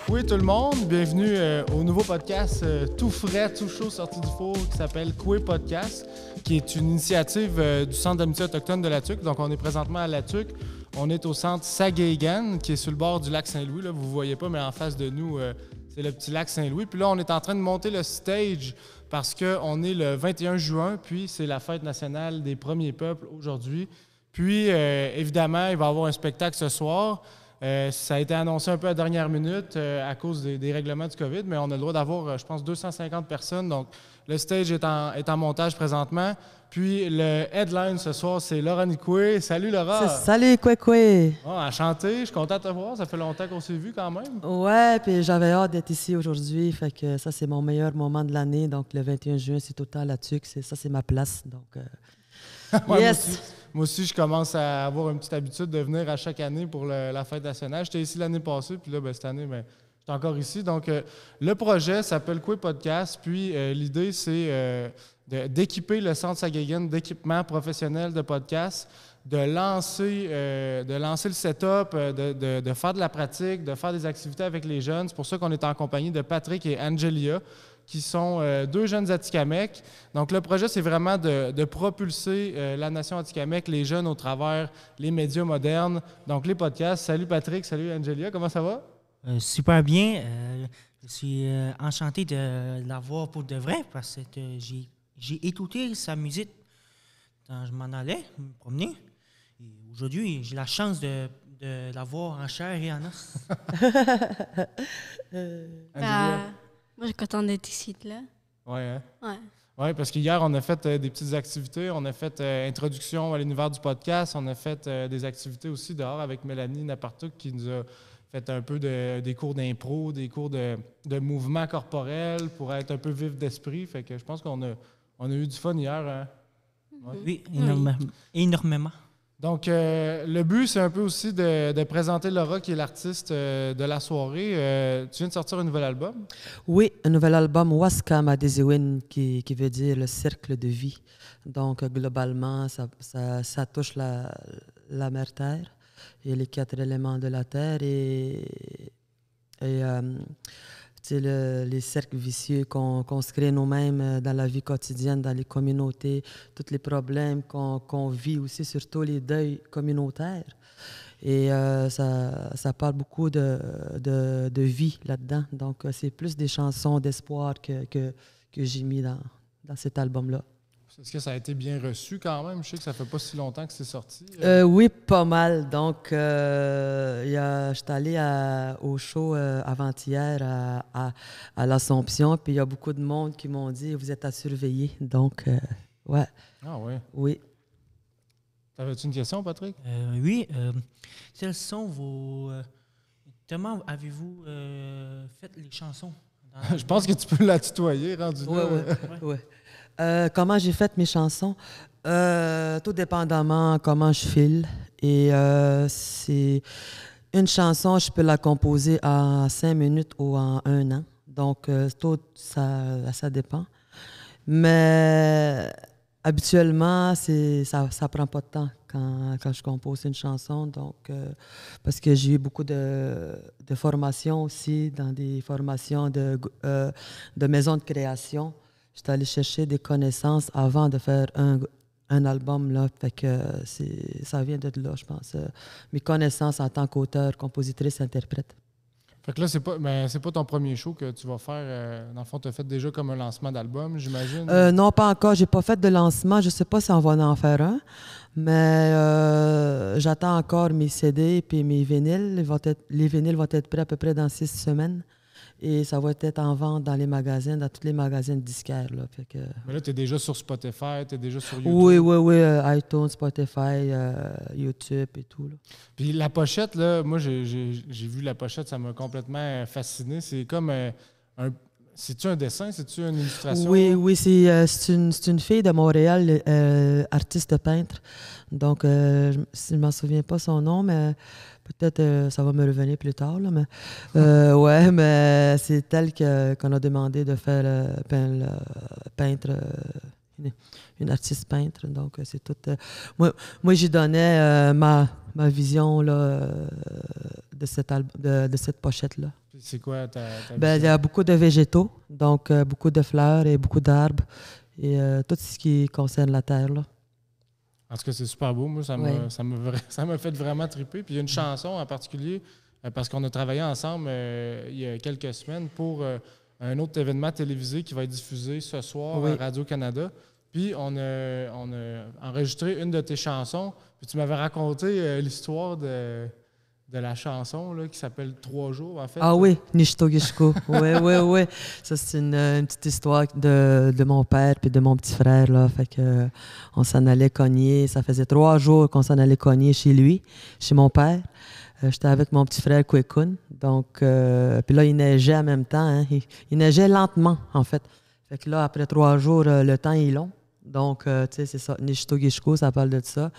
Oui, tout le monde, bienvenue au nouveau podcast tout frais, tout chaud, sorti du four, qui s'appelle Coué Podcast, qui est une initiative du Centre d'amitié autochtone de la Tuque. Donc, on est présentement à la Tuque. On est au centre Sagaigan, qui est sur le bord du lac Saint-Louis. Là, vous ne voyez pas, mais en face de nous, c'est le petit lac Saint-Louis. Puis là, on est en train de monter le stage parce qu'on est le 21 juin, puis c'est la fête nationale des premiers peuples aujourd'hui. Puis, évidemment, il va y avoir un spectacle ce soir. Ça a été annoncé un peu à la dernière minute à cause des règlements du COVID, mais on a le droit d'avoir, je pense, 250 personnes. Donc, le stage est en montage présentement. Puis, le headline ce soir, c'est Laura Nicoué. Salut, Laura! Salut, Koué! Bon, enchanté, je suis content de te voir. Ça fait longtemps qu'on s'est vu quand même. Ouais, puis j'avais hâte d'être ici aujourd'hui. Fait que ça, c'est mon meilleur moment de l'année. Donc, le 21 juin, c'est tout le temps à la Tuque. Ça, c'est ma place. Donc, Ouais, yes! Moi aussi, je commence à avoir une petite habitude de venir à chaque année pour la fête nationale. J'étais ici l'année passée, puis là, cette année, je suis encore ici. Donc, le projet s'appelle Coué Podcast, puis l'idée, c'est d'équiper le Centre Sagaigan d'équipement professionnel de podcast, de lancer le setup, de faire de la pratique, de faire des activités avec les jeunes. C'est pour ça qu'on est en compagnie de Patrick et Angelia, qui sont deux jeunes Atikamekw. Donc, le projet, c'est vraiment de propulser la nation Atikamekw, les jeunes, au travers les médias modernes, donc les podcasts. Salut Patrick, salut Angelia, comment ça va? Super bien. Je suis enchanté de la voir pour de vrai parce que j'ai écouté sa musique quand je m'en allais me promener. Et aujourd'hui, j'ai la chance de la voir en chair et en os. Moi, je suis contente d'être ici, là. Oui, hein? Ouais. Oui, parce qu'hier, on a fait des petites activités. On a fait introduction à l'univers du podcast. On a fait des activités aussi dehors avec Mélanie Napartuk qui nous a fait un peu des cours d'impro, des cours de mouvement corporel pour être un peu vif d'esprit. Fait que je pense qu'on a eu du fun hier. Hein? Ouais. Oui, énormément. Donc, le but, c'est un peu aussi de présenter Laura, qui est l'artiste de la soirée. Tu viens de sortir un nouvel album? Oui, un nouvel album, Waskam Adesiwin, qui veut dire le cercle de vie. Donc, globalement, ça touche la mère Terre et les 4 éléments de la Terre les cercles vicieux qu'on se crée nous-mêmes dans la vie quotidienne, dans les communautés, tous les problèmes qu'on vit aussi, surtout les deuils communautaires. Et ça parle beaucoup de vie là-dedans. Donc, c'est plus des chansons d'espoir que j'ai mis dans cet album-là. Est-ce que ça a été bien reçu quand même? Je sais que ça fait pas si longtemps que c'est sorti. Oui, pas mal. Donc, j'étais allée au show avant-hier à l'Assomption, puis il y a beaucoup de monde qui m'ont dit « Vous êtes à surveiller ». Donc, ouais. Ah oui? Oui. T'avais-tu une question, Patrick? Oui. Quels sont vos... comment avez-vous fait les chansons? Je pense que tu peux la tutoyer, rendu là. Oui. Comment j'ai fait mes chansons? Tout dépendamment comment je file. Et c'est une chanson, je peux la composer en 5 minutes ou en 1 an. Donc, tout ça dépend. Mais habituellement, ça prend pas de temps quand je compose une chanson. Donc, parce que j'ai eu beaucoup de formations aussi, dans des formations de maisons de création. J'étais allée chercher des connaissances avant de faire un album, là. Fait que ça vient de là, je pense. Mes connaissances en tant qu'auteur, compositrice, interprète. Fait que là, c'est pas ton premier show que tu vas faire. Dans le fond, tu as fait déjà comme un lancement d'album, j'imagine? Non, pas encore. J'ai pas fait de lancement. Je sais pas si on va en faire un. Mais j'attends encore mes CD et mes vinyles. Les vinyles vont être prêts à peu près dans 6 semaines. Et ça va être en vente dans les magasins, dans tous les magasins disquaires. Là. Fait que... Mais là, tu es déjà sur Spotify, tu es déjà sur YouTube. Oui. iTunes, Spotify, YouTube et tout. Là. Puis la pochette, là, moi, j'ai vu la pochette, ça m'a complètement fasciné. C'est comme c'est-tu un dessin? C'est-tu une illustration? Oui, c'est une fille de Montréal, artiste peintre. Donc, je ne m'en souviens pas son nom, mais peut-être ça va me revenir plus tard. Là, mais, mais c'est elle qu'on a demandé de faire peintre, une artiste peintre. Donc, c'est tout. Moi, j'y donnais ma vision là, de cette pochette-là. C'est quoi ta Ben, il y vision? a beaucoup de végétaux, donc beaucoup de fleurs et beaucoup d'arbres et tout ce qui concerne la terre, là. En tout cas, c'est super beau. Moi, Oui. ça m'a fait vraiment triper. Puis il y a une chanson en particulier, parce qu'on a travaillé ensemble il y a quelques semaines pour un autre événement télévisé qui va être diffusé ce soir Oui. à Radio-Canada. Puis on a enregistré une de tes chansons. Puis tu m'avais raconté l'histoire de la chanson là, qui s'appelle 3 jours, en fait. Ah oui, Nishtogishko. Oui, oui, oui. Ça, c'est une petite histoire de mon père et de mon petit frère, là. Fait que, on s'en allait cogner. Ça faisait 3 jours qu'on s'en allait cogner chez lui, chez mon père. J'étais avec mon petit frère Kwekun. Donc, puis là, il neigeait en même temps. Hein. Il neigeait lentement, en fait. Fait que là, après 3 jours, le temps est long. Donc, tu sais, c'est ça. Nishtogishko, ça parle de ça.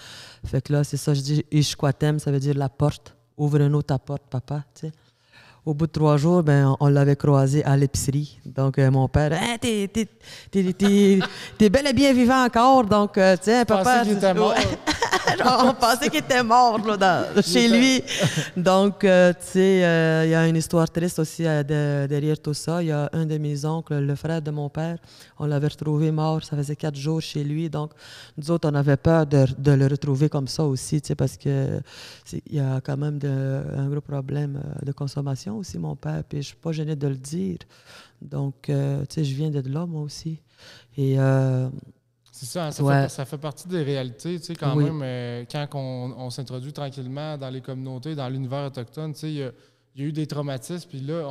Fait que là, c'est ça, je dis Ishkwatem, ça veut dire la porte. Ouvre-nous ta porte, papa, tu sais. Au bout de 3 jours, ben, on l'avait croisé à l'épicerie. Donc, mon père, hey, t'es bel et bien vivant encore. Donc, tiens, papa. pensais qu'il était mort. On pensait qu'il était mort là, chez lui. Donc, tu sais, il y a une histoire triste aussi derrière tout ça. Il y a un de mes oncles, le frère de mon père, on l'avait retrouvé mort. Ça faisait 4 jours chez lui. Donc, nous autres, on avait peur de le retrouver comme ça aussi, tu sais, parce que il y a quand même un gros problème de consommation aussi, mon père. Puis, je suis pas gênée de le dire. Donc, tu sais, je viens de là, moi aussi. Et C'est ça, hein, Ouais. ça fait partie des réalités, tu sais, quand Oui. même, quand on s'introduit tranquillement dans les communautés, dans l'univers autochtone, tu sais, il y a eu des traumatismes, puis là,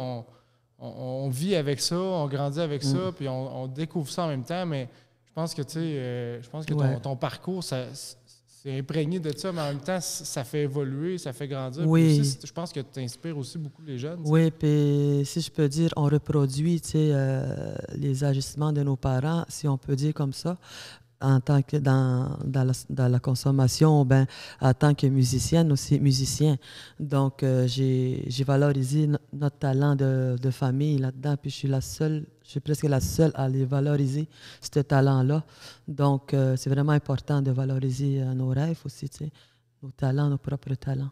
on vit avec ça, on grandit avec ça, puis on découvre ça en même temps, mais je pense que, tu sais, je pense que Ouais. ton parcours, c'est imprégné de ça, mais en même temps, ça fait évoluer, ça fait grandir. Oui. Puis aussi, je pense que tu inspires aussi beaucoup les jeunes. tu sais. Oui, puis si je peux dire, on reproduit, tu sais, les ajustements de nos parents, si on peut dire comme ça, en tant que dans la consommation, ben, en tant que musicienne aussi, musicien. Donc, j'ai valorisé notre talent de famille là-dedans, puis je suis presque la seule à les valoriser, ce talent-là. Donc, c'est vraiment important de valoriser nos rêves aussi, tu sais, nos talents, nos propres talents.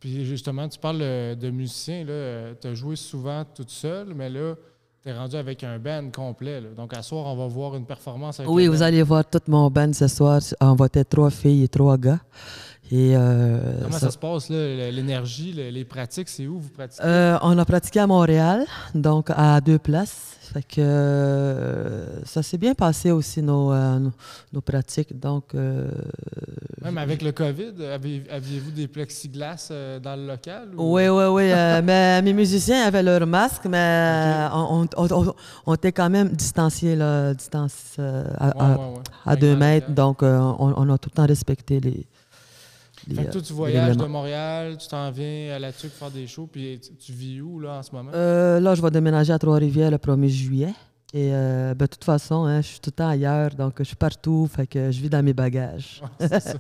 Puis justement, tu parles de musicien, tu as joué souvent toute seule, mais là, tu es rendu avec un band complet. Là. Donc, à soir, on va voir une performance avec Oui, le vous band. allez voir tout mon band ce soir. On va être 3 filles et 3 gars. Et, Comment ça se passe, là, l'énergie, les pratiques, c'est où vous pratiquez? on a pratiqué à Montréal, donc à 2 places. Fait que ça s'est bien passé aussi, nos pratiques. Donc, Même avec le COVID, aviez-vous des plexiglas dans le local? Ou... oui, oui, oui. Mais mes musiciens avaient leur masque, mais on était quand même distanciés, là, distance à 2 mètres. Donc, on a tout le temps respecté les. Fait que toi, tu les voyages de règlements. Montréal, tu t'en viens à la TUC faire des shows, puis tu vis où, là, en ce moment? Là, je vais déménager à Trois-Rivières le 1er juillet. Et ben, de toute façon, hein, je suis tout le temps ailleurs, donc je suis partout, fait que je vis dans mes bagages. Ouais, c'est ça.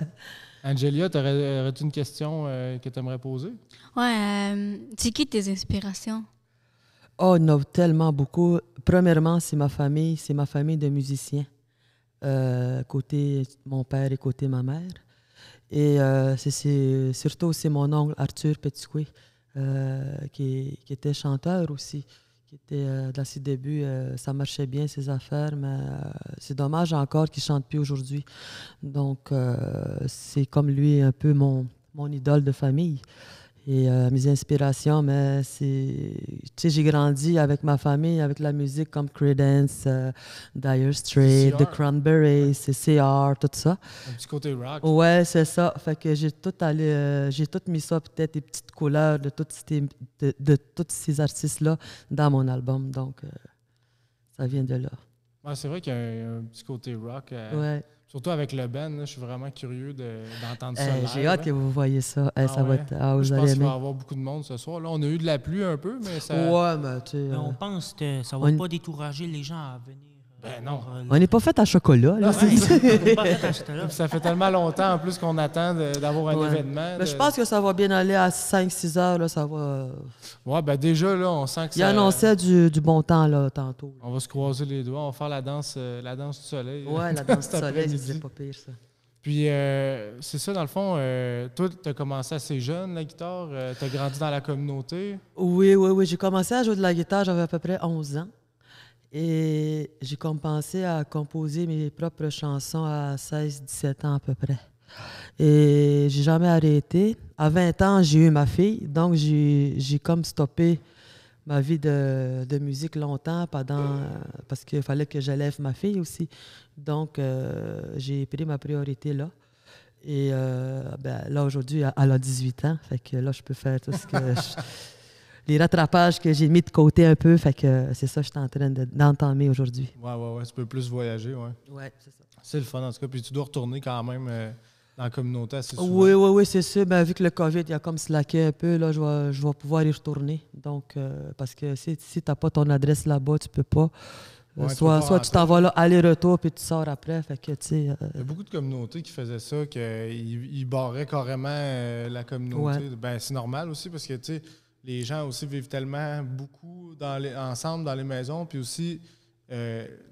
Angelia, aurais-tu une question que tu aimerais poser? Ouais, c'est qui tes inspirations? Oh, il y en a tellement beaucoup. Premièrement, c'est ma famille de musiciens, côté mon père et côté ma mère. Et surtout, c'est mon oncle Arthur Petitcoué, qui était chanteur aussi, qui était dans ses débuts. Ça marchait bien, ses affaires, mais c'est dommage encore qu'il ne chante plus aujourd'hui. Donc, c'est comme lui un peu mon idole de famille. Et mes inspirations, mais c'est... Tu sais, j'ai grandi avec ma famille, avec la musique comme Creedence, Dire Straits, The CR. Cranberries, CR, tout ça. Un petit côté rock. Ouais, c'est ça. Fait que j'ai tout mis ça, peut-être des petites couleurs de tous ces artistes-là dans mon album. Donc, ça vient de là. Ouais, c'est vrai qu'il y a un petit côté rock. Ouais. Surtout avec le band, là, je suis vraiment curieux d'entendre ça. J'ai live, hâte là. que vous voyez ça. Ça va ouais? être... Je vous pense allez qu'il va y aimer. avoir beaucoup de monde ce soir. Là, on a eu de la pluie un peu, mais ça. Ouais, mais tu sais... Mais on pense que ça ne va on- pas décourager les gens à venir. Ben non. On n'est pas fait à chocolat, là. Ouais, on n'est pas fait à ce là. Ça fait tellement longtemps en plus qu'on attend d'avoir un Ouais. événement. Mais je pense que ça va bien aller à 5-6 heures, là, ça va... Ouais, ben déjà, là, on sent que Il ça. annonçait du bon temps, là, tantôt. On va se croiser les doigts, on va faire la danse du soleil. Ouais, la danse du cet soleil, après-midi. c'est pas pire, ça. Puis, c'est ça, dans le fond, toi, tu as commencé assez jeune, la guitare. Tu as grandi dans la communauté. Oui. J'ai commencé à jouer de la guitare, j'avais à peu près 11 ans. Et j'ai commencé à composer mes propres chansons à 16-17 ans à peu près. Et j'ai jamais arrêté. À 20 ans, j'ai eu ma fille, donc j'ai comme stoppé ma vie de musique longtemps parce qu'il fallait que j'élève ma fille aussi. Donc, j'ai pris ma priorité là. Et là, aujourd'hui, elle a 18 ans. Fait que là, je peux faire tout ce que... les rattrapages que j'ai mis de côté un peu. Fait que c'est ça que je suis en train d'entamer aujourd'hui. Ouais. Tu peux plus voyager, ouais. Ouais, c'est ça. C'est le fun, en tout cas. Puis tu dois retourner quand même dans la communauté assez souvent. Oui, c'est sûr. Ben, vu que le COVID, il a comme slacké un peu, là, je vais pouvoir y retourner. Donc, parce que si tu n'as pas ton adresse là-bas, tu peux pas. Ouais, Soit tu t'en vas là, aller-retour, puis tu sors après. Fait que, tu sais, il y a beaucoup de communautés qui faisaient ça, qu'ils barraient carrément la communauté. Ouais. Ben, c'est normal aussi, parce que, tu sais, les gens aussi vivent tellement beaucoup ensemble dans les maisons, puis aussi, tu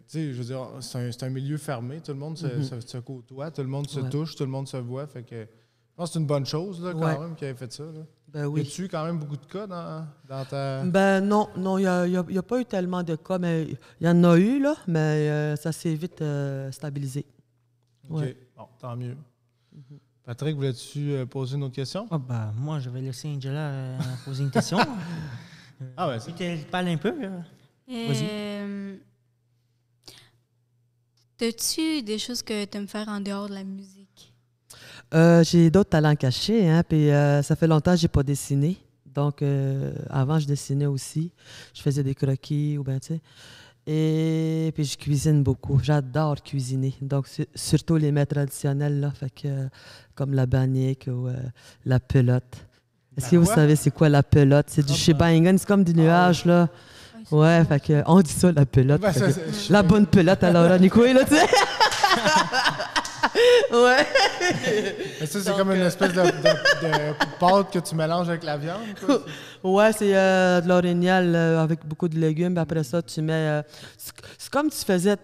sais, je veux dire, c'est un milieu fermé, tout le monde se côtoie, tout le monde se touche, tout le monde se voit, fait que je pense que c'est une bonne chose, là, quand même, qu'ils aient fait ça, là. Ben oui. Y a-tu eu quand même beaucoup de cas dans ta... Ben non, il n'y a pas eu tellement de cas, mais il y en a eu, là, mais ça s'est vite stabilisé. OK, bon, tant mieux. Patrick, voulais-tu poser une autre question? Moi, je vais laisser Angela poser une question. Vas-y. Tu parles un peu. Vas-y. As-tu des choses que tu aimes faire en dehors de la musique? J'ai d'autres talents cachés, hein, puis ça fait longtemps que je n'ai pas dessiné. Donc, avant, je dessinais aussi. Je faisais des croquis, ou ben, tu sais. Et puis, je cuisine beaucoup. J'adore cuisiner. Donc, surtout les mets traditionnels, là, fait que, comme la bannique ou la pelote. Est-ce que vous savez c'est quoi la pelote? C'est du Shebangin, c'est comme des nuages, là. Ouais, fait que, on dit ça, la pelote. Ben, la bonne pelote à Laura Nicoué, là, tu sais. Ouais. Mais ça, c'est comme une espèce de pâte que tu mélanges avec la viande, quoi? Ouais, c'est de l'orignal avec beaucoup de légumes. Après ça, tu mets... c'est comme tu faisais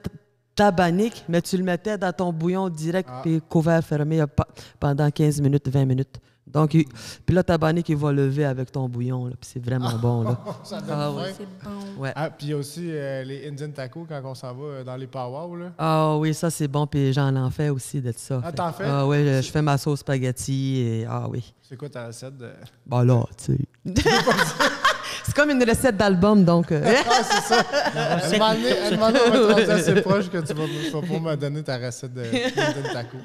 ta bannique, mais tu le mettais dans ton bouillon direct, puis couvert fermé pendant 15 minutes, 20 minutes. Donc, puis là, ta bannique, il va lever avec ton bouillon, là, puis c'est vraiment bon, là. Ça donne faim. C'est bon. Ouais. Puis il y a aussi les Indian tacos quand on s'en va dans les powwows, là. Ah oui, ça, c'est bon, puis j'en fais aussi de ça. Ah, t'en fais? Ah oui, je fais ma sauce spaghetti, et oui. C'est quoi ta recette de... Ben là, tu sais... C'est comme une recette d'album, donc... c'est ça. Elle m'a demandé de me rendre assez proche que tu vas pas me donner ta recette de taco.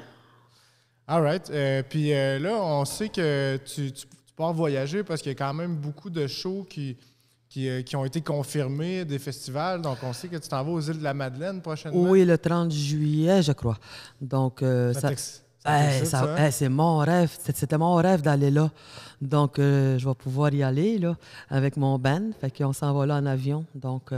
All right. Puis là, on sait que tu pars voyager parce qu'il y a quand même beaucoup de shows qui ont été confirmés, des festivals. Donc, on sait que tu t'en vas aux îles de la Madeleine prochainement. Oui, le 30 juillet, je crois. Donc, c'est mon rêve. C'était mon rêve d'aller là. Donc, je vais pouvoir y aller là, avec mon band. Fait qu'on s'en va là en avion. Donc,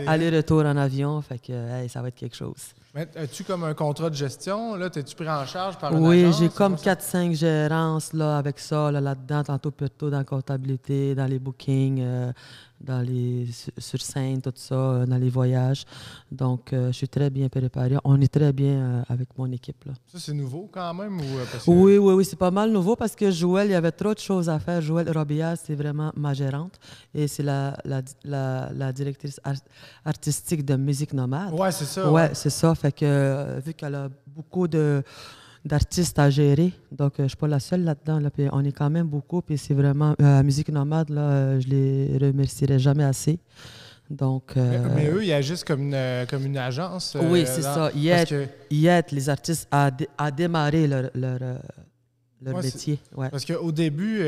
aller-retour en avion. Fait que ça va être quelque chose. Mais as-tu comme un contrat de gestion? Là, t'es-tu pris en charge par une agence? Oui, j'ai comme 4-5 gérances là, avec ça là-dedans, tantôt plutôt dans la comptabilité, dans les bookings, sur scène, tout ça, dans les voyages. Donc, je suis très bien préparé. On est très bien avec mon équipe. Là. Ça, c'est nouveau quand même? Ou, parce que... Oui, c'est pas mal nouveau parce que Joël, il y avait trop de choses à faire. Joël Robillard, c'est vraiment ma gérante et c'est la directrice artistique de Musique Nomade. Oui, c'est ça. Ouais, c'est ça. Fait que, vu qu'elle a beaucoup d'artistes à gérer, donc je ne suis pas la seule là-dedans. Là, puis on est quand même beaucoup. Puis c'est vraiment... Musique Nomade, là, je les remercierai jamais assez. Donc, mais eux, ils agissent comme une agence. Oui, c'est ça. Ils aident les artistes à démarrer leur métier. Ouais. Parce qu'au début,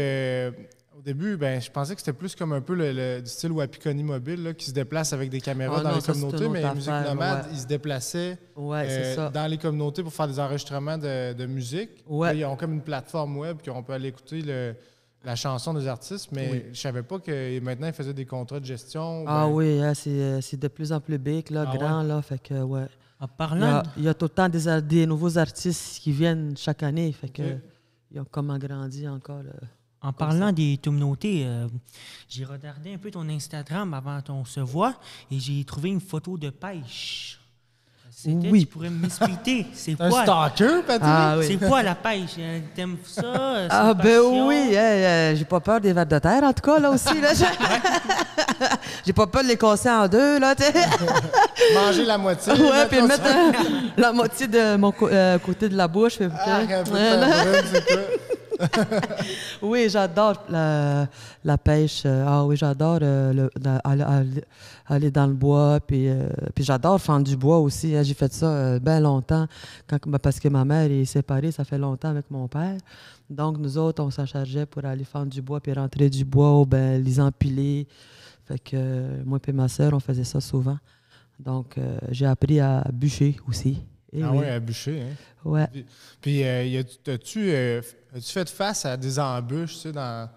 ben, je pensais que c'était plus comme un peu du style Wapikoni Mobile là, qui se déplace avec des caméras dans les communautés, mais Musique Nomade, ils se déplaçaient dans les communautés pour faire des enregistrements de musique. Ouais. Là, ils ont comme une plateforme web qu'on peut aller écouter la chanson des artistes, mais je savais pas que maintenant ils faisaient des contrats de gestion. Oui, c'est de plus en plus big, là, grand, là, fait que ouais. En parlant, il y a tout le temps des nouveaux artistes qui viennent chaque année, fait que ils ont comme agrandi encore. En parlant des communautés, j'ai regardé un peu ton Instagram avant qu'on se voit et j'ai trouvé une photo de pêche. C'était, Oui. tu pourrais m'expliquer, c'est Un quoi? stalker, Patrick? Ah C'est oui. quoi la pêche? T'aimes ça? Ah, c'est une ben passion? oui, j'ai pas peur des vers de terre, en tout cas, là aussi. Là. J'ai pas peur de les casser en deux, là, tu sais. Manger la moitié. Ouais, puis mettre mettre la moitié de mon côté de la bouche. Puis, Ah, un peu de Ouais, là. tambourine, c'est tout. Oui, j'adore la pêche. Ah oui, j'adore aller dans le bois. Puis j'adore fendre du bois aussi. Hein. J'ai fait ça bien longtemps parce que ma mère est séparée, ça fait longtemps avec mon père. Donc, nous autres, on s'en chargeait pour aller fendre du bois puis rentrer du bois ou ben, les empiler. Fait que moi et ma sœur, on faisait ça souvent. Donc, j'ai appris à bûcher aussi. Et Ah oui. ouais, à bûcher, hein? Ouais. Puis as-tu fait face à des embûches, tu sais, dans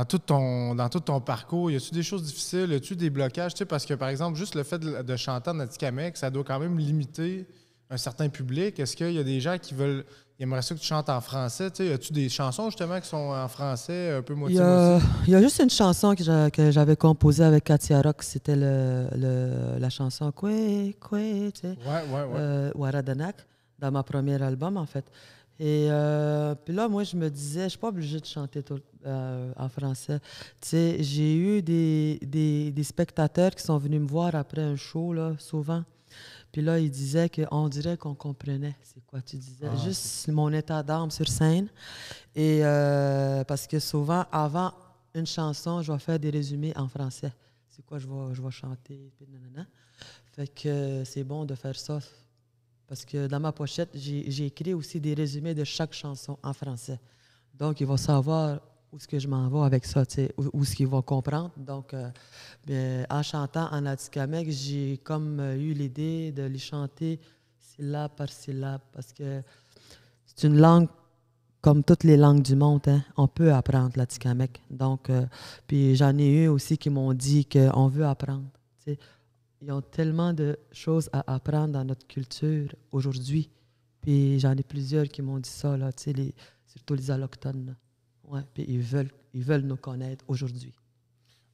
tout ton parcours? Y a-tu des choses difficiles? Y a-tu des blocages? Tu sais, parce que, par exemple, juste le fait de chanter en Atikamekw, ça doit quand même limiter un certain public. Est-ce qu'il y a des gens qui aimeraient ça que tu chantes en français? Tu sais, y a-tu des chansons, justement, qui sont en français, un peu moitié-moitié? Il y a juste une chanson que j'avais composée avec Katia Rock. C'était la chanson Kwe, tu sais. Ouais. Waradanak, dans ma premier album, en fait. Et puis là, moi, je me disais, je suis pas obligée de chanter en français. Tu sais, j'ai eu des spectateurs qui sont venus me voir après un show, là, souvent. Puis là, ils disaient qu'on dirait qu'on comprenait c'est quoi tu disais. Ah, Juste mon état d'âme sur scène. Et parce que souvent, avant une chanson, je vais faire des résumés en français. C'est quoi je vais chanter, puis nanana. Fait que c'est bon de faire ça. Parce que dans ma pochette, j'ai écrit aussi des résumés de chaque chanson en français. Donc, ils vont savoir où est-ce que je m'en vais avec ça, tu sais, où est-ce qu'ils vont comprendre. Donc, en chantant en Atikamekw, j'ai comme eu l'idée de les chanter syllabe par syllabe parce que c'est une langue comme toutes les langues du monde, hein, on peut apprendre l'Atikamekw. Donc, puis j'en ai eu aussi qui m'ont dit qu'on veut apprendre. Tu sais. Ils ont tellement de choses à apprendre dans notre culture aujourd'hui. Puis j'en ai plusieurs qui m'ont dit ça, là, tu sais, surtout les Allochtones. Là. Ouais, puis ils veulent nous connaître aujourd'hui.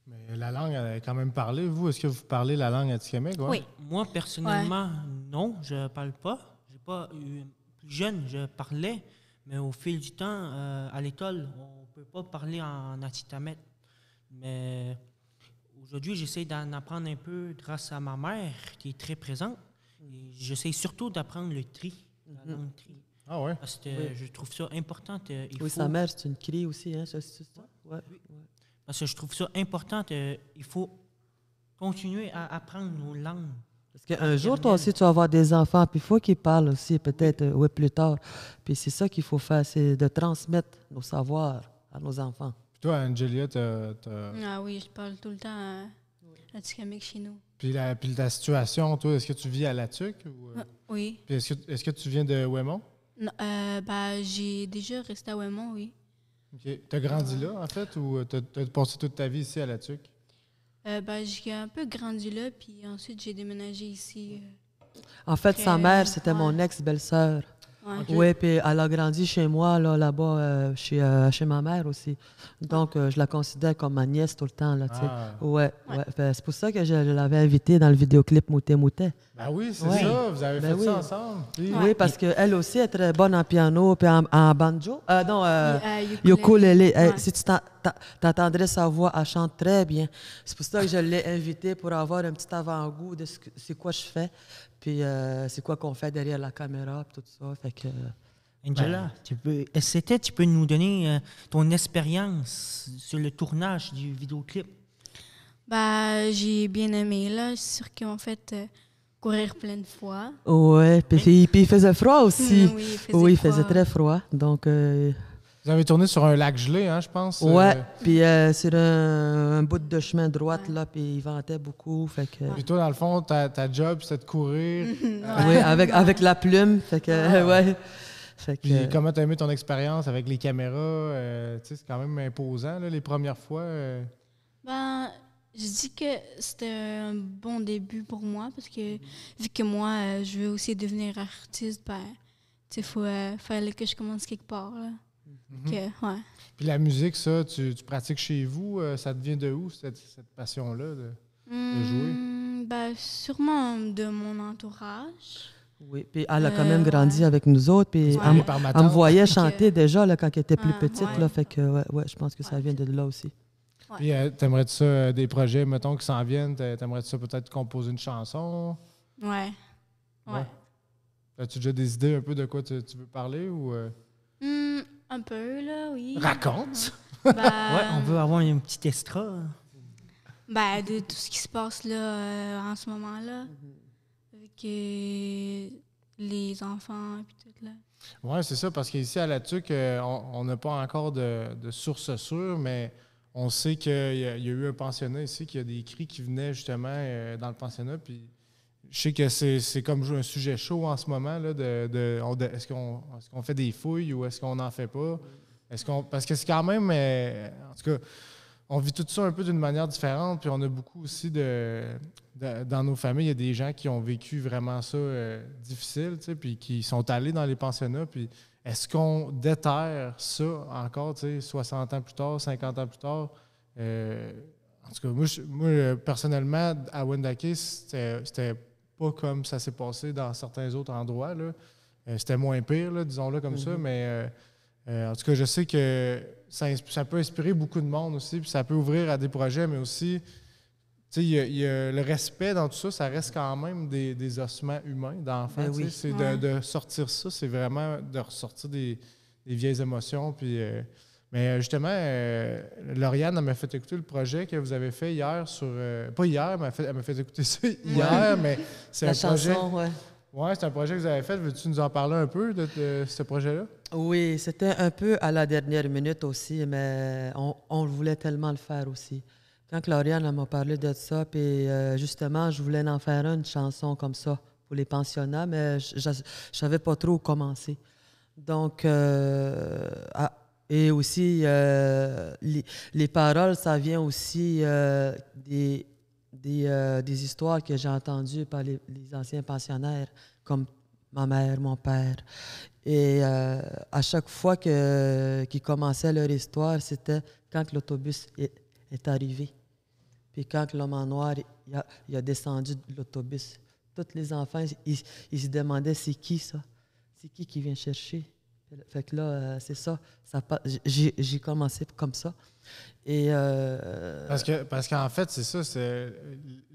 Mais la langue, elle est quand même parlée. Vous, est-ce que vous parlez la langue Atikamekw? Ouais? Oui. Moi, personnellement, non, je parle pas. J'ai pas eu... Plus jeune, je parlais, mais au fil du temps, à l'école, on peut pas parler en Atikamekw. Mais aujourd'hui, j'essaie d'en apprendre un peu grâce à ma mère, qui est très présente. Et j'essaie surtout d'apprendre le tri, la langue tri. Ah ouais? Parce que Oui. je trouve ça important. Oui, sa mère, c'est une crie aussi, hein, c'est ça? Ouais. Oui. Parce que je trouve ça important. Il faut continuer à apprendre nos langues. Parce qu'un jour, toi aussi, tu vas avoir des enfants, puis il faut qu'ils parlent aussi, peut-être, plus tard. Puis c'est ça qu'il faut faire, c'est de transmettre nos savoirs à nos enfants. Puis toi, Angelia, Ah oui, je parle tout le temps Atikamekw chez nous. Puis ta situation, toi, est-ce que tu vis à La Tuque? Ou, Oui. Puis est-ce que tu viens de Ouémont? Non, j'ai déjà resté à Ouémont, oui. OK. T'as grandi là, en fait, ou t'as passé toute ta vie ici à La Tuque? J'ai un peu grandi là, puis ensuite j'ai déménagé ici. En fait, sa mère, c'était ouais. mon ex-belle-sœur. Ouais. OK. Oui, puis elle a grandi chez moi, là-bas, chez ma mère aussi. Donc, je la considère comme ma nièce tout le temps, là, tu sais. Ah. Ouais. Fait, c'est pour ça que je l'avais invitée dans le vidéoclip Mouté Mouté. Ben oui, c'est Ouais. ça. Vous avez Ben fait oui. ça ensemble. Puis- Oui, parce qu'elle aussi est très bonne en piano, puis en banjo. Ukulélé. Ukulélé. Ouais. Si tu t'entendrais sa voix, elle chante très bien. C'est pour ça que je l'ai invitée pour avoir un petit avant-goût de c'est quoi je fais, puis c'est quoi qu'on fait derrière la caméra, puis tout ça. Fait que... Angela, tu peux nous donner ton expérience sur le tournage du vidéoclip? J'ai bien aimé, là. C'est sûr qu'ils m'ont fait courir plein de fois. Ouais, puis il faisait froid aussi. Oui, Il faisait très froid. Donc, Vous avez tourné sur un lac gelé, hein, je pense. ouais, puis sur un bout de chemin droite, là, puis il ventait beaucoup. Fait que, Puis toi, dans le fond, ta job, c'était de courir. oui, avec la plume. Fait que, ouais. Fait que, Puis comment t'as aimé ton expérience avec les caméras? Tu sais, c'est quand même imposant, là, les premières fois. Je dis que c'était un bon début pour moi parce que vu que moi, je veux aussi devenir artiste, fallait que je commence quelque part. Là. Ouais. Puis la musique, ça, tu pratiques chez vous? Ça te vient de où, cette passion-là de jouer? Ben, sûrement de mon entourage. Oui, puis elle a quand même grandi ouais. avec nous autres, puis Ouais. Par ma elle me tante. voyait chanter déjà là, quand elle était plus Ah, petite, ouais. là, fait que ouais, je pense que ça Ouais. vient de là aussi. Puis, t'aimerais-tu ça, des projets, mettons, qui s'en viennent, t'aimerais-tu ça peut-être composer une chanson? Ouais. Ouais. Ouais. As-tu déjà des idées un peu de quoi tu veux parler ou... Un peu, là, oui. Raconte! Ben, Ouais, on veut avoir un petit extra. ben, de tout ce qui se passe là en ce moment-là. Avec les enfants et tout, là. Oui, c'est ça, parce qu'ici à la TUC, on n'a pas encore de sources sûres, mais on sait qu'il y a eu un pensionnat ici, qu'il y a des cris qui venaient justement dans le pensionnat. Puis je sais que c'est comme un sujet chaud en ce moment. Là, est-ce qu'on fait des fouilles ou est-ce qu'on n'en fait pas? Parce que c'est quand même. En tout cas, on vit tout ça un peu d'une manière différente. Puis on a beaucoup aussi dans nos familles, il y a des gens qui ont vécu vraiment ça difficile, tu sais, puis qui sont allés dans les pensionnats. Puis est-ce qu'on déterre ça encore, tu sais, 60 ans plus tard, 50 ans plus tard? En tout cas, moi, personnellement, à Wendake, c'était pas comme ça s'est passé dans certains autres endroits, là. C'était moins pire, là, disons-le comme ça, mais en tout cas, je sais que ça peut inspirer beaucoup de monde aussi, puis ça peut ouvrir à des projets, mais aussi, tu sais, il y a le respect dans tout ça, ça reste quand même des ossements humains d'enfants. Ben Tu sais, oui. c'est Ouais. de sortir ça, c'est vraiment de ressortir des vieilles émotions. Puis, mais justement, Lauriane, elle m'a fait écouter le projet que vous avez fait hier sur. Pas hier, mais elle m'a fait écouter ça hier, mais c'est La un projet. chanson, ouais. Oui, c'est un projet que vous avez fait. Veux-tu nous en parler un peu de ce projet-là? Oui, c'était un peu à la dernière minute aussi, mais on voulait tellement le faire aussi. Quand Lauriane elle m'a parlé de ça, puis justement, je voulais en faire une chanson comme ça pour les pensionnats, mais je ne savais pas trop où commencer. Donc, et aussi, les paroles, ça vient aussi des histoires que j'ai entendues par les anciens pensionnaires, comme ma mère, mon père. Et à chaque fois qu'ils commençaient leur histoire, c'était quand l'autobus est arrivé. Puis quand l'homme en noir il a descendu de l'autobus. Tous les enfants, ils se demandaient c'est qui ça? C'est qui vient chercher? Fait que là, c'est ça. J'ai commencé comme ça. Et Parce qu'en fait, c'est ça.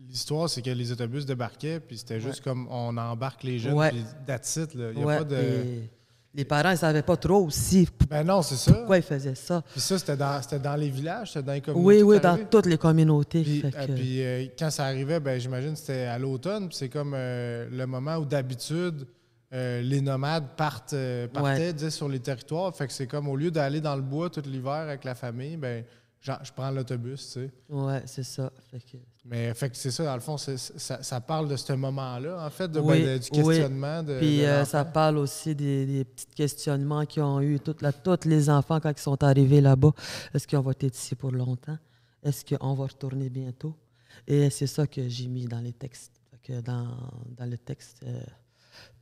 L'histoire, c'est que les autobus débarquaient, puis c'était juste comme on embarque les jeunes, Ouais. puis that's it, là. Il y a ouais, pas de. et les parents ne savaient pas trop aussi Ben non, c'est ça. pourquoi ils faisaient ça. Puis ça, c'était dans les villages, c'était dans les communautés. Oui, que ça dans arrivait? toutes les communautés. Puis, Fait que- quand ça arrivait, ben j'imagine que c'était à l'automne. Puis c'est comme le moment où d'habitude les nomades partaient Ouais. tu sais, sur les territoires. Fait que c'est comme au lieu d'aller dans le bois tout l'hiver avec la famille, ben je prends l'autobus, tu sais. Ouais, c'est ça. Fait que- Mais fait que c'est ça, dans le fond, ça parle de ce moment-là, en fait, du Oui, questionnement. Puis de l'enfant. ça parle aussi des petits questionnements qu'ils ont eu, tous les enfants quand ils sont arrivés là-bas. Est-ce qu'on va être ici pour longtemps? Est-ce qu'on va retourner bientôt? Et c'est ça que j'ai mis dans les textes. Fait que dans le texte.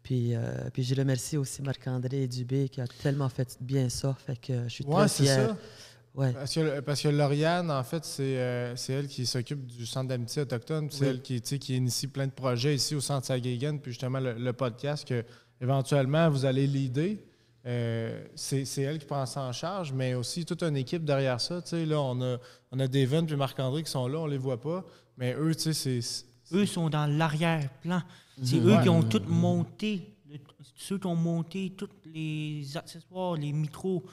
Puis je remercie aussi Marc-André Dubé qui a tellement fait bien ça. Fait que je suis Ouais, très c'est fier. ça. Ouais. Parce que Lauriane, en fait, c'est elle qui s'occupe du Centre d'amitié autochtone. C'est Oui. elle qui initie plein de projets ici au Centre Saghagan. Puis justement, le podcast que éventuellement vous allez leader, c'est elle qui prend ça en charge, mais aussi toute une équipe derrière ça. Tu sais, là, on a Devon puis Marc-André qui sont là, on les voit pas. Mais eux, tu sais, Eux sont dans l'arrière-plan. C'est Ouais. eux qui ont tout monté. Ceux qui ont monté tous les accessoires, les micros,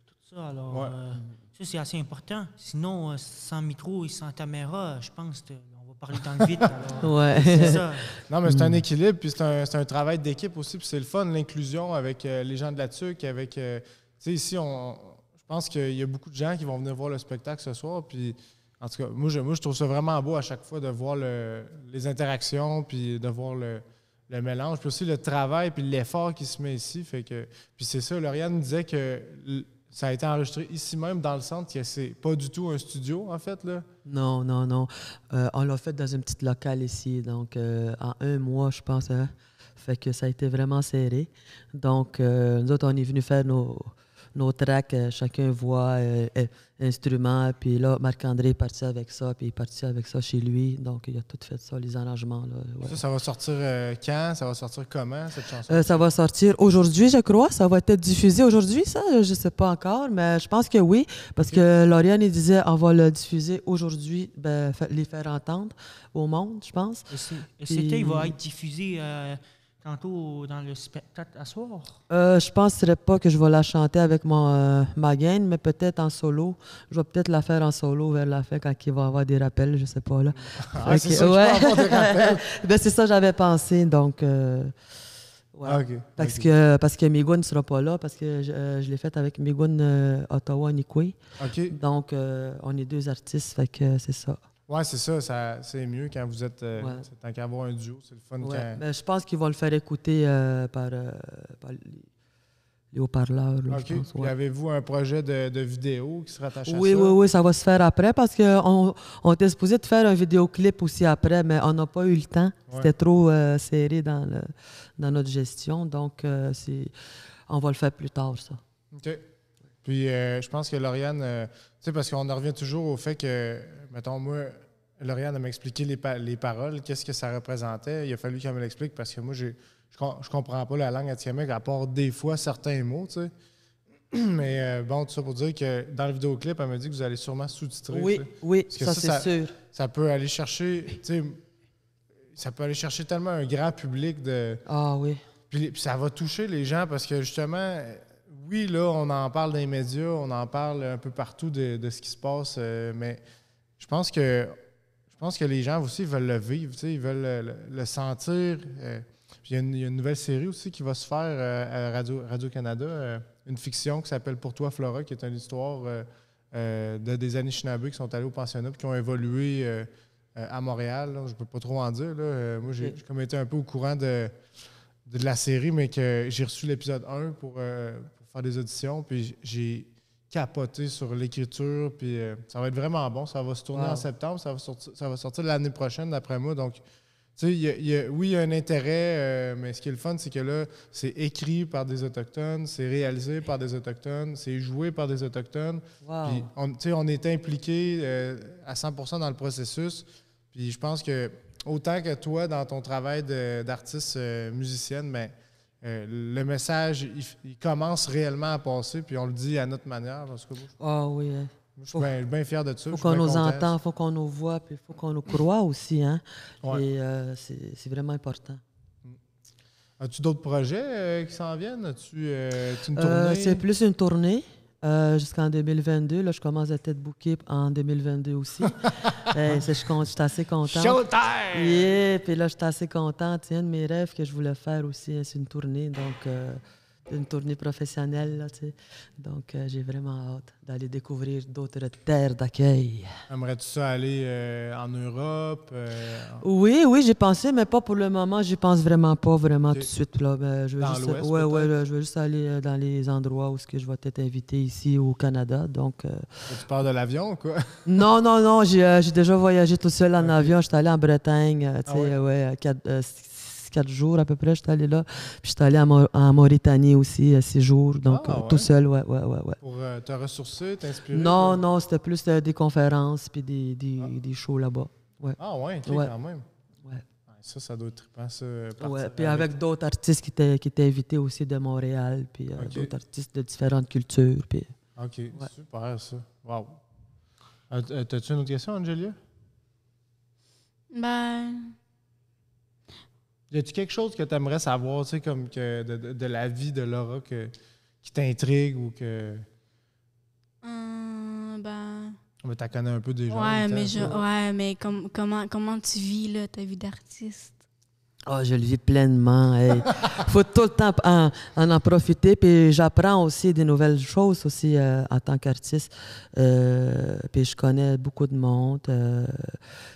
tout ça. Alors, Ouais. ça, c'est assez important. Sinon, sans micro et sans caméra, je pense qu'on va parler dans le vide. Alors, Ouais. c'est ça. Non, mais c'est un équilibre, puis c'est un travail d'équipe aussi, puis c'est le fun, l'inclusion avec les gens de la TUC, avec... tu sais, ici, je pense qu'il y a beaucoup de gens qui vont venir voir le spectacle ce soir, puis en tout cas, moi, je trouve ça vraiment beau à chaque fois de voir les interactions, puis de voir le mélange, puis aussi le travail, puis l'effort qui se met ici, fait que... Puis c'est ça, Lauriane me disait que ça a été enregistré ici même, dans le centre, que c'est pas du tout un studio, en fait, là. Non, non, non. On l'a fait dans une petite locale ici, donc en 1 mois, je pense. Hein. Fait que ça a été vraiment serré. Donc, nous autres, on est venus faire nos tracks, chacun voix, instrument. Puis là, Marc-André est parti avec ça, puis il est parti avec ça chez lui. Donc, il a tout fait ça, les arrangements. Là, ouais. Ça va sortir quand? Ça va sortir comment, cette chanson? Ça va sortir aujourd'hui, je crois. Ça va être diffusé aujourd'hui, ça? Je ne sais pas encore, mais je pense que oui. Parce que Lauriane, il disait on va le diffuser aujourd'hui, les faire entendre au monde, je pense. Et c'était, il va être diffusé tantôt dans le spectacle à soir? Je ne penserais pas que je vais la chanter avec ma gang, mais peut-être en solo. Je vais peut-être la faire en solo vers la fin quand il va y avoir des rappels, je ne sais pas. Là. C'est ça, ouais. Je peux avoir des rappels. C'est ça que j'avais pensé, donc... ouais. Okay. Parce que Migoun ne sera pas là, parce que je l'ai fait avec Migoun Ottawa-Nikwe. OK. Donc, on est 2 artistes, fait que c'est ça. Oui, c'est ça, c'est mieux quand vous êtes... tant qu'à avoir un duo, c'est le fun quand... Mais je pense qu'ils vont le faire écouter par les haut-parleurs. Là, OK. Je pense, Puis avez-vous un projet de vidéo qui se rattache à ça? Oui, ça va se faire après, parce qu'on était supposé de faire un vidéoclip aussi après, mais on n'a pas eu le temps. C'était trop serré dans notre gestion, donc on va le faire plus tard, ça. OK. Puis je pense que Lauriane, tu sais, parce qu'on en revient toujours au fait que, mettons, moi, Lauriane m'a expliqué les paroles, qu'est-ce que ça représentait. Il a fallu qu'elle me l'explique parce que moi, je comprends pas la langue atikamekw, à part des fois certains mots, tu sais. Mais bon, tout ça pour dire que dans le vidéoclip, elle m'a dit que vous allez sûrement sous-titrer. Oui, ça c'est sûr. Ça peut aller chercher, tu sais, ça peut aller chercher tellement un grand public de... Ah oui. Puis ça va toucher les gens parce que justement... Oui, là, on en parle dans les médias, on en parle un peu partout de ce qui se passe, mais je pense que les gens aussi veulent le vivre, ils veulent le sentir. Puis il y a une nouvelle série aussi qui va se faire à Radio-Canada, une fiction qui s'appelle Pour toi, Flora, qui est une histoire des Anishinaabe qui sont allés au pensionnat et qui ont évolué à Montréal. Là. Je ne peux pas trop en dire. Là. Moi, j'ai comme été un peu au courant de la série, mais que j'ai reçu l'épisode 1 pour faire des auditions, puis j'ai capoté sur l'écriture, puis ça va être vraiment bon. Ça va se tourner en septembre, ça va sortir l'année prochaine, d'après moi. Donc, tu sais, oui, il y a un intérêt, mais ce qui est le fun, c'est que là, c'est écrit par des Autochtones, c'est réalisé par des Autochtones, c'est joué par des Autochtones. Wow. Puis, on est impliqué à 100% dans le processus. Puis je pense que autant que toi, dans ton travail d'artiste musicienne, mais le message, il commence réellement à passer, puis on le dit à notre manière. Parce que oui. Je suis bien fier de ça. Il faut qu'on nous entende, il faut qu'on nous voit, puis il faut qu'on nous croit aussi. Hein? Ouais. Et c'est vraiment important. As-tu d'autres projets qui s'en viennent? As-tu une tournée? C'est plus une tournée. Jusqu'en 2022. Là, je commence à être bookée en 2022 aussi. Je suis assez contente. Showtime! Yeah, puis là, je suis assez contente. C'est un de mes rêves que je voulais faire aussi. C'est une tournée, donc une tournée professionnelle. Là, donc, j'ai vraiment hâte d'aller découvrir d'autres terres d'accueil. Aimerais-tu ça aller en Europe? Oui, j'ai pensé, mais pas pour le moment. J'y pense vraiment pas, tout de suite. Là. Je veux dans juste, l'Ouest, je veux juste aller dans les endroits où je vais être invité ici au Canada. Donc, Tu pars de l'avion ou quoi? Non, j'ai déjà voyagé tout seul en avion. J'étais allé en Bretagne, 4 jours à peu près, j'étais allé là. Puis j'étais allé en Mauritanie aussi, 6 jours, donc tout seul, ouais. Pour te ressourcer, t'inspirer? Non, c'était plus des conférences puis des shows là-bas. Ouais. Ah ouais, OK, ouais. quand même. Ouais. Ça doit être trippant, ça. Ouais, puis avec d'autres artistes qui étaient invités aussi de Montréal, puis d'autres artistes de différentes cultures. Puis... OK, super, ça. Wow. T'as-tu une autre question, Angelia? Y a-tu quelque chose que tu aimerais savoir, tu sais, comme que de la vie de Laura qui t'intrigue ou que... Mais t'as connais un peu déjà. Mais comment tu vis là, ta vie d'artiste? Je le vis pleinement. Il faut tout le temps en profiter. Puis j'apprends aussi des nouvelles choses aussi en tant qu'artiste. Puis je connais beaucoup de monde.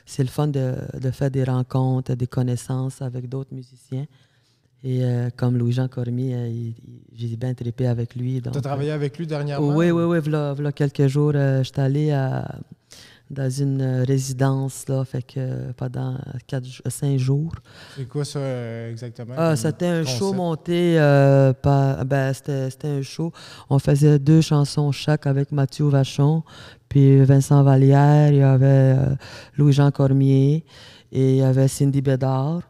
C'est le fun de faire des rencontres, des connaissances avec d'autres musiciens. Et comme Louis-Jean Cormier, j'ai bien trippé avec lui. Tu as travaillé avec lui dernièrement? Oui. V'là quelques jours, j'étais allé dans une résidence, là, fait que pendant 5 jours. C'est quoi ça exactement? C'était un concept? show monté c'était un show. On faisait 2 chansons chaque avec Mathieu Vachon, puis Vincent Vallière, il y avait Louis-Jean Cormier, et il y avait Cindy Bédard.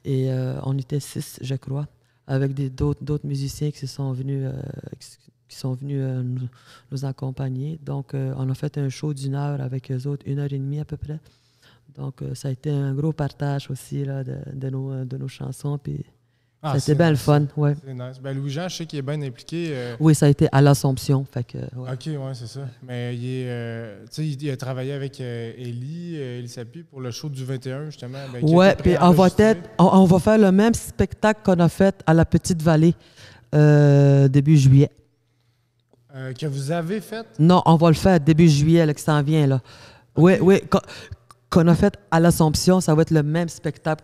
Et on était 6, je crois, avec d'autres musiciens qui sont venus nous accompagner. Donc, on a fait un show d'1 heure avec eux autres, 1h30 à peu près. Donc, ça a été un gros partage aussi là, de nos chansons. Puis, ça a été bien le fun. Ouais. C'est nice. Ben, Louis-Jean, je sais qu'il est bien impliqué. Oui, ça a été à l'Assomption. Fait que, ouais. OK, oui, c'est ça. Mais il a travaillé avec Élie Sapi pour le show du 21, justement. Oui, puis on va faire le même spectacle qu'on a fait à la Petite-Vallée début juillet. Que vous avez fait? Non, on va le faire début juillet, là, qui s'en vient. Là. Okay. Oui, qu'on a fait à l'Assomption, ça va être le même spectacle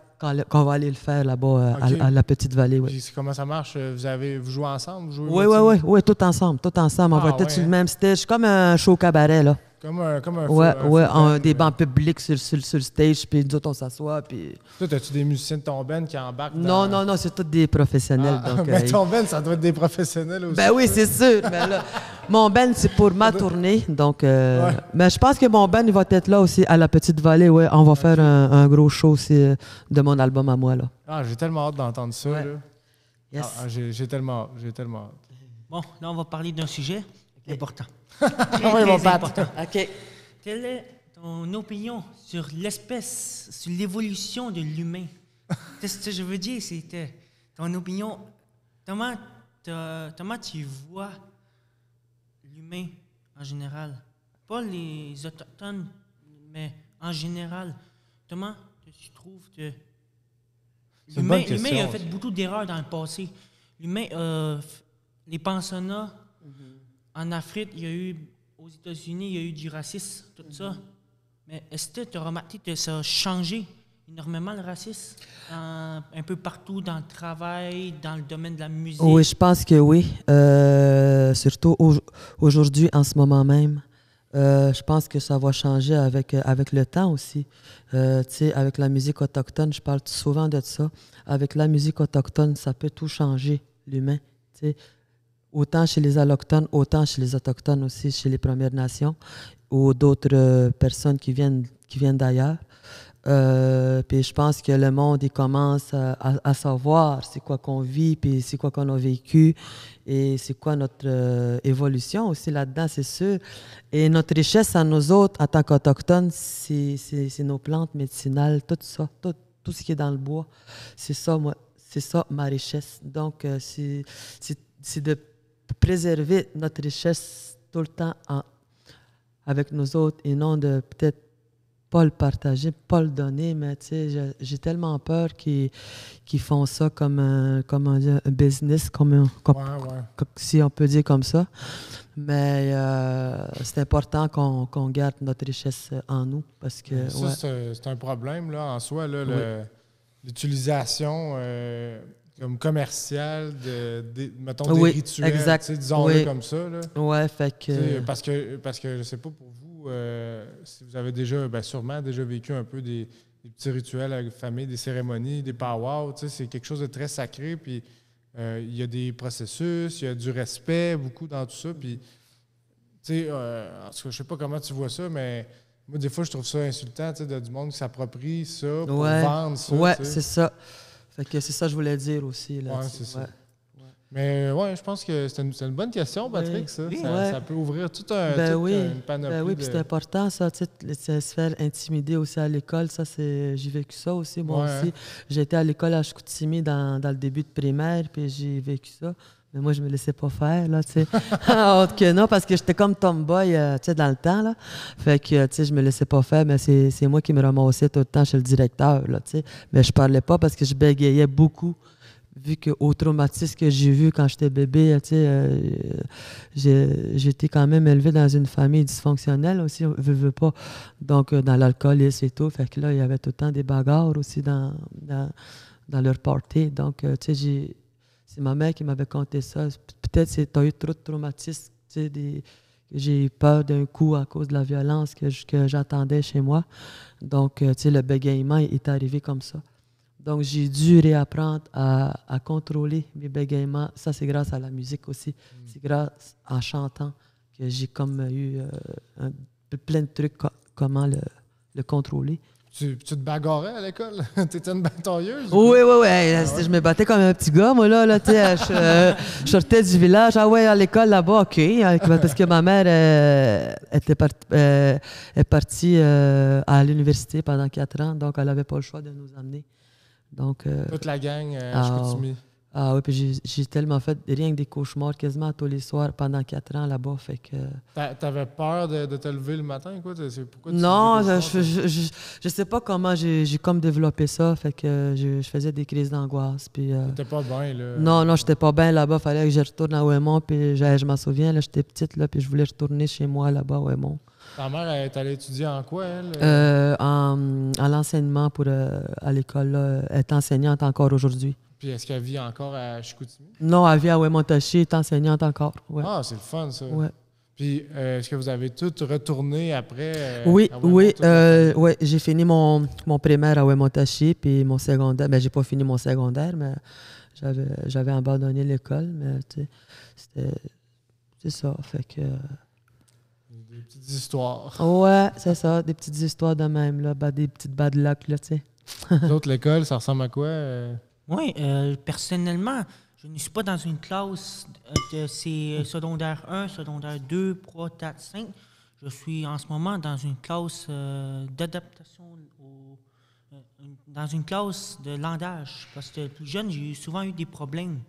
qu'on va aller le faire là-bas à la Petite-Vallée. Oui. Puis comment ça marche? Vous jouez ensemble? Oui, tout ensemble. On va être sur le même stage, comme un show cabaret, là. Comme un des bancs publics sur le stage, puis nous autres, on s'assoit, puis... Toi, as-tu des musiciens de ton band qui embarquent dans... Non, c'est tous des professionnels. Donc, mais ton band, ça doit être des professionnels aussi. Ben oui, c'est sûr. Mais là, mon band, c'est pour ma tournée, donc... Mais je pense que mon band, il va être là aussi, à la Petite-Vallée, ouais. On va faire un gros show aussi de mon album à moi, là. Ah, j'ai tellement hâte d'entendre ça, là. Yes. J'ai tellement hâte. Bon, là, on va parler d'un sujet important. Oui, mon Pat. OK. Quelle est ton opinion sur l'espèce, sur l'évolution de l'humain? Qu'est-ce que je veux dire? C'était ton opinion. Comment tu vois l'humain en général? Pas les Autochtones, mais en général. Comment tu trouves que l'humain a fait beaucoup d'erreurs dans le passé? L'humain, les pensionnats, en Afrique, il y a eu, aux États-Unis, il y a eu du racisme, tout ça. Mais est-ce que tu as remarqué que ça a changé énormément le racisme un peu partout dans le travail, dans le domaine de la musique? Oui, je pense que oui. Surtout aujourd'hui, en ce moment même. Je pense que ça va changer avec le temps aussi. Tu sais, avec la musique autochtone, je parle souvent de ça. Avec la musique autochtone, ça peut tout changer, l'humain. Tu sais, autant chez les Allochtones, autant chez les Autochtones aussi, chez les Premières Nations ou d'autres personnes qui viennent d'ailleurs. Puis je pense que le monde, il commence à savoir c'est quoi qu'on vit, puis c'est quoi qu'on a vécu, et c'est quoi notre évolution aussi là-dedans, c'est sûr. Et notre richesse à nous autres, en tant qu'Autochtones, c'est nos plantes médicinales, tout ça, tout ce qui est dans le bois. C'est ça, ma richesse. Donc, c'est de préserver notre richesse tout le temps avec nous autres et non de peut-être pas le partager, pas le donner, mais tu sais, j'ai tellement peur qu'ils font ça comme un business, si on peut dire comme ça. Mais c'est important qu'on garde notre richesse en nous parce que... Ça, c'est un problème là, en soi, là, l'utilisation... comme commercial mettons, des rituels, disons-le comme ça. Là. Ouais, fait que... Parce que je sais pas pour vous, si vous avez déjà, sûrement déjà vécu un peu des petits rituels avec la famille, des cérémonies, des powwows, c'est quelque chose de très sacré, puis il y a des processus, il y a du respect, beaucoup dans tout ça, puis, en tout cas, je sais pas comment tu vois ça, mais moi, des fois, je trouve ça insultant, du monde qui s'approprie ça pour vendre ça. Ouais, c'est ça. Fait que c'est ça que je voulais dire aussi. Là, c'est ça. Mais je pense que c'est une bonne question, Patrick, ça. Ça peut ouvrir toute une panoplie. Oui, puis c'est important, ça, se faire intimider aussi à l'école. Ça, j'ai vécu ça aussi, moi aussi. J'ai été à l'école à Chicoutimi dans le début de primaire, puis j'ai vécu ça. Mais moi, je me laissais pas faire, là, tu sais. Autre que non, parce que j'étais comme tomboy, tu sais, dans le temps, là. Fait que, tu sais, je me laissais pas faire, mais c'est moi qui me ramassais tout le temps chez le directeur, là, tu sais. Mais je parlais pas parce que je bégayais beaucoup, vu qu'au traumatisme que j'ai vu quand j'étais bébé, tu sais, j'étais quand même élevé dans une famille dysfonctionnelle aussi, on veut pas. Donc, dans l'alcoolisme et tout. Fait que là, il y avait tout le temps des bagarres aussi dans leur party. Donc, tu sais, c'est ma mère qui m'avait conté ça. Peut-être que tu as eu trop de traumatismes, tu sais, j'ai eu peur d'un coup à cause de la violence que j'attendais chez moi. Donc, tu sais, le bégaiement est arrivé comme ça. Donc, j'ai dû réapprendre à contrôler mes bégaiements. Ça, c'est grâce à la musique aussi. C'est grâce en chantant que j'ai comme eu plein de trucs, comment le contrôler. Tu te bagarrais à l'école? T'étais une batailleuse? Oui. Je me battais comme un petit gars, moi, là tu sais, je sortais du village. Ah ouais, à l'école, là-bas, OK. Parce que ma mère est partie à l'université pendant 4 ans, donc elle n'avait pas le choix de nous amener. Donc, toute la gang à Chicoutimi. Ah oui, puis j'ai tellement fait rien que des cauchemars quasiment tous les soirs pendant 4 ans là-bas. Fait que... T'avais peur de te lever le matin, quoi? Pourquoi non, je sais pas comment j'ai comme développé ça. Fait que je faisais des crises d'angoisse. T'étais pas bien, là? Non, j'étais pas bien là-bas. Fallait que je retourne à Ouémont. Puis je m'en souviens, là, j'étais petite, là, puis je voulais retourner chez moi là-bas à Ouémont. Ta mère, elle est allée étudier en quoi, elle? En l'enseignement à l'école. Là. Elle est enseignante encore aujourd'hui. Puis est-ce qu'elle vit encore à Chicoutimi? Non, elle vit à Ouémont-Taché, elle est enseignante encore. Ouais. Ah, c'est le fun, ça. Ouais. Puis est-ce que vous avez toutes retourné après? Oui, j'ai fini mon primaire à Ouémont-Taché, puis mon secondaire. Ben, j'ai pas fini mon secondaire, mais j'avais abandonné l'école, mais c'est ça, fait que... Des petites histoires. Ouais, c'est ça, des petites histoires de même, là, des petites bad luck, là, tu sais. L'autre, l'école, ça ressemble à quoi? Oui, personnellement, je ne suis pas dans une classe de secondaire 1, secondaire 2, 3, 4, 5. Je suis en ce moment dans une classe d'adaptation, dans une classe de langage. Parce que plus jeune, j'ai souvent eu des problèmes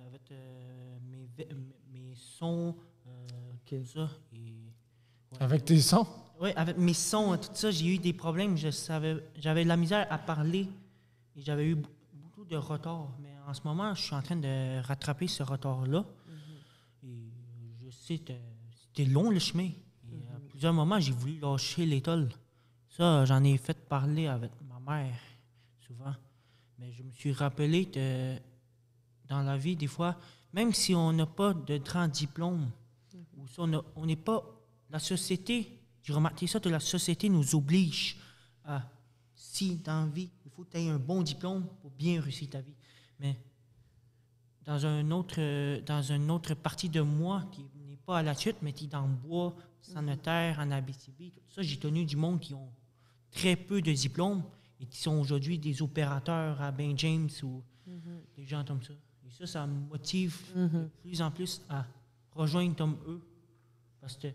avec mes sons, tout ça. Avec tes sons? Oui, avec mes sons, tout ça, j'ai eu des problèmes. J'avais de la misère à parler et j'avais eu beaucoup de retard. Mais en ce moment, je suis en train de rattraper ce retard-là. Et je sais que c'était long le chemin. Et à plusieurs moments, j'ai voulu lâcher l'école. Ça, j'en ai fait parler avec ma mère souvent. Mais je me suis rappelé que dans la vie, des fois, même si on n'a pas de grand diplôme, ou si on n'est pas... La société, j'ai remarqué ça, que la société nous oblige à, si dans la vie, il faut que tu aies un bon diplôme pour bien réussir ta vie. Mais dans une autre partie de moi qui n'est pas à la chute, mais qui est dans le bois, sanitaire, en Abitibi, tout ça, j'ai connu du monde qui ont très peu de diplômes et qui sont aujourd'hui des opérateurs à Ben James ou des gens comme ça. Et ça me motive de plus en plus à rejoindre comme eux parce que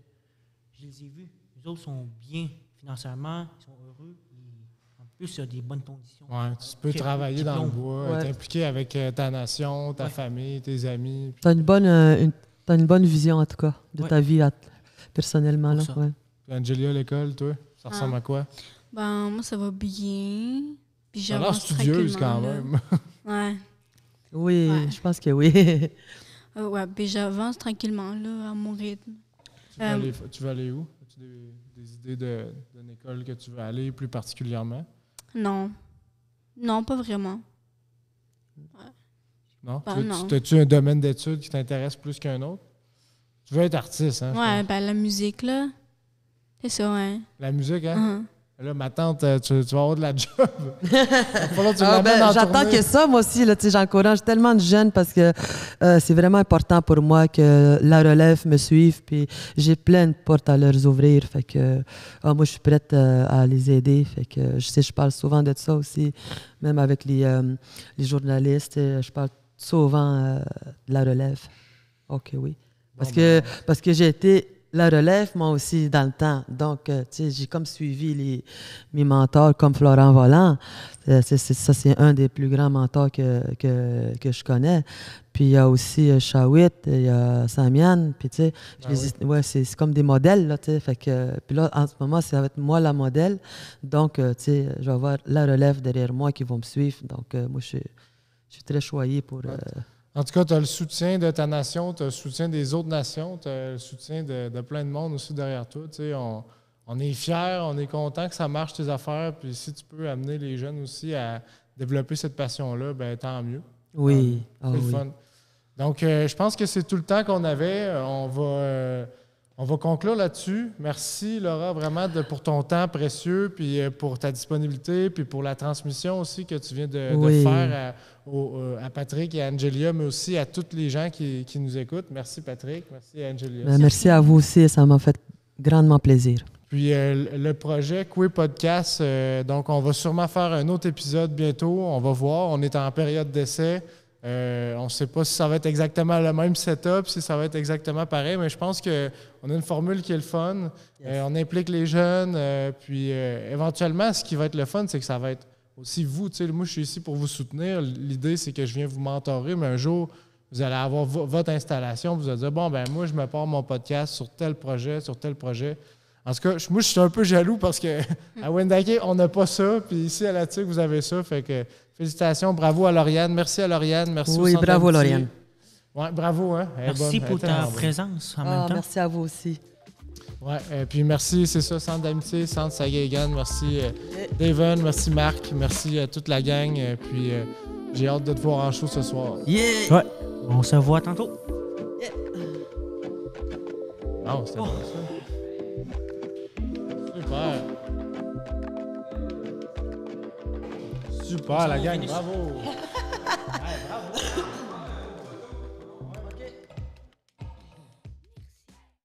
je les ai vus. Les autres sont bien financièrement, ils sont heureux. Et en plus, il y a des bonnes conditions. Ouais, tu peux travailler dans le bois, t'impliquer avec ta nation, ta famille, tes amis. Tu as une bonne vision, en tout cas, de ta vie personnellement. Là, Angelia, l'école, toi, ça ressemble à quoi? Ben, moi, ça va bien. Puis ça a l'air studieuse quand même. Ouais. Oui, je pense que oui. Ouais, puis j'avance tranquillement, là, à mon rythme. Tu veux aller où? As-tu des idées d'une école que tu veux aller plus particulièrement? Non. Non, pas vraiment. Ouais. Non? Non. As-tu un domaine d'études qui t'intéresse plus qu'un autre? Tu veux être artiste, hein? Ouais, ben la musique, là. C'est ça, ouais. La musique, hein? Là, ma tante, tu vas avoir de la job. J'attends que ça, moi aussi. J'encourage tellement de jeunes parce que c'est vraiment important pour moi que la relève me suive. Puis j'ai plein de portes à leur ouvrir. Fait que moi, je suis prête à les aider. Fait que je parle souvent de ça aussi, même avec les journalistes. Je parle souvent de la relève. OK, oui. Parce que j'ai été la relève, moi aussi, dans le temps. Donc, j'ai comme suivi mes mentors, comme Florent Volant. C'est un des plus grands mentors que je connais. Puis, il y a aussi Shawit, il y a Samian. Puis, c'est comme des modèles, là, fait que, puis là, en ce moment, ça va être moi la modèle. Donc, je vais avoir la relève derrière moi qui vont me suivre. Donc, moi, je suis très choyé pour... En tout cas, tu as le soutien de ta nation, tu as le soutien des autres nations, tu as le soutien de plein de monde aussi derrière toi. On est fiers, on est content que ça marche tes affaires. Puis si tu peux amener les jeunes aussi à développer cette passion-là, ben tant mieux. Oui. C'est le fun. Donc, je pense que c'est tout le temps qu'on avait. On On va conclure là-dessus. Merci, Laura, vraiment pour ton temps précieux, puis pour ta disponibilité, puis pour la transmission aussi que tu viens de faire à Patrick et à Angelia, mais aussi à tous les gens qui nous écoutent. Merci, Patrick. Merci, Angelia. Merci à vous aussi. Ça m'a fait grandement plaisir. Puis le projet Coué Podcast, donc on va sûrement faire un autre épisode bientôt. On va voir. On est en période d'essai. On ne sait pas si ça va être exactement le même setup, si ça va être exactement pareil, mais je pense qu'on a une formule qui est le fun. On implique les jeunes. Puis éventuellement, ce qui va être le fun, c'est que ça va être aussi vous. Tu sais, moi, je suis ici pour vous soutenir. L'idée, c'est que je viens vous mentorer, mais un jour, vous allez avoir votre installation. Vous allez dire, bon, ben moi, je me pars mon podcast sur tel projet, sur tel projet. En tout cas, moi, je suis un peu jaloux parce qu'à Wendake, on n'a pas ça. Puis ici, à la TUC, vous avez ça. Fait que félicitations, bravo à Lauriane. Merci à Lauriane. Merci oui, bravo, Lauriane. Ouais, bravo. Hein? Merci pour ta présence en même temps. Merci à vous aussi. Ouais, puis merci, c'est ça, Centre d'amitié, Centre Sagaigan. Merci, Daven. Merci, Marc. Merci à toute la gang. Puis j'ai hâte de te voir en show ce soir. Yeah! Ouais, on se voit tantôt. Yeah. Oh, c'était bon, ça. Super. Super, la gang, bravo.